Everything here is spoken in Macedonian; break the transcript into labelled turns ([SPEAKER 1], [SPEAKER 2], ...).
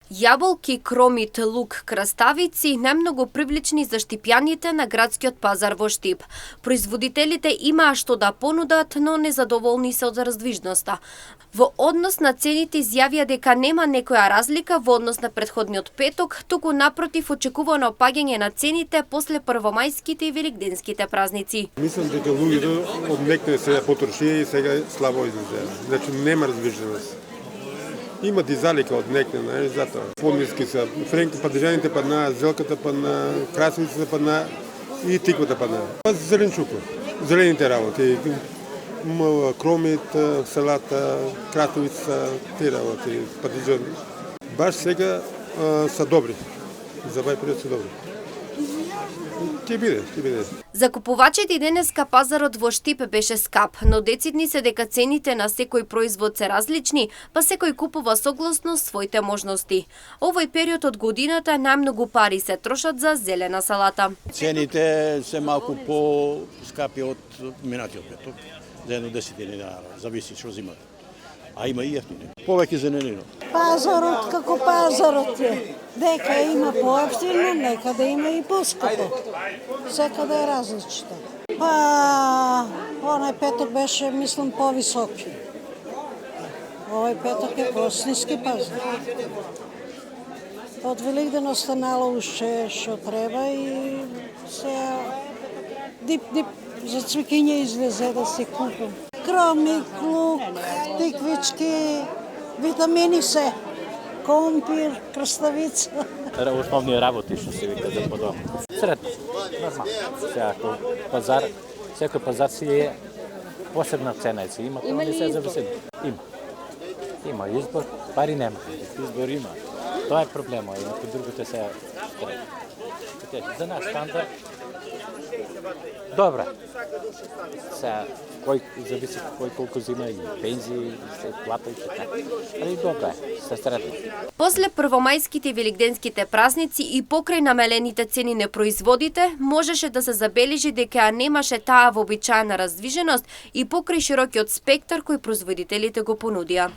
[SPEAKER 1] Јаболки, кромит, лук, краставици најмногу привлични за штипјаните на градскиот пазар во Штип. Производителите имаа што да понудат, но незадоволни се од раздвижноста. Во однос на цените изјавија дека нема некоја разлика во однос на претходниот петок, туку напротив очекувано паѓање на цените после првомајските и великденските празници.
[SPEAKER 2] Мислам дека луѓето однекне се потрошија и сега слабо излезеа. Значи нема раздвижност. Има дизалика од некне, знаеш, затоа. Подниски се, френки падежаните паднаа, зелката паднаа, красавиците паднаа и тиквата паднаа. Зеленчуко, зелените работи, кромит, салата, красавица, тие работи, падежани. Баш сега са добри, за вај период се добри. Ќе биде.
[SPEAKER 1] Закупувачите денеска пазарот во Штип беше скап, но децидни се дека цените на секој производ се различни, па секој купува согласно своите можности. Овој период од годината најмногу пари се трошат за зелена салата.
[SPEAKER 3] Цените се малку по-скапи од минатиот петок, за едно 10 динара, зависи што зимате. А има и ефтини. Повеќе зеленина.
[SPEAKER 4] Пазарот како пазарот е. Дека има поевтино, некаде има и поскапо. Секаде е различито. Па, онај петок беше, мислам, повисоки. Овој петок е по-ниски пазар. Од Великден останало уште што треба и се дип за цвекиња излезе да се купам. Кромик, лук, тиквички, витамини се, компир, краставица.
[SPEAKER 5] Основни работи што се вика за подобно. Средно, нормално. Пазар, секој пазар си е посебна цена си има, тоа не се зависи. Има избор, пари нема. Избор има. Тоа е проблемот, инаку другото се за нас стандард добра. Кој зависи кој колку зима и пензии, и плата и така. Али добра е, се средно.
[SPEAKER 1] После првомајските и великденските празници и покрај намалените цени на производите, можеше да се забележи дека немаше таа вообичаена раздвиженост и покрај широкиот спектар кој производителите го понудија.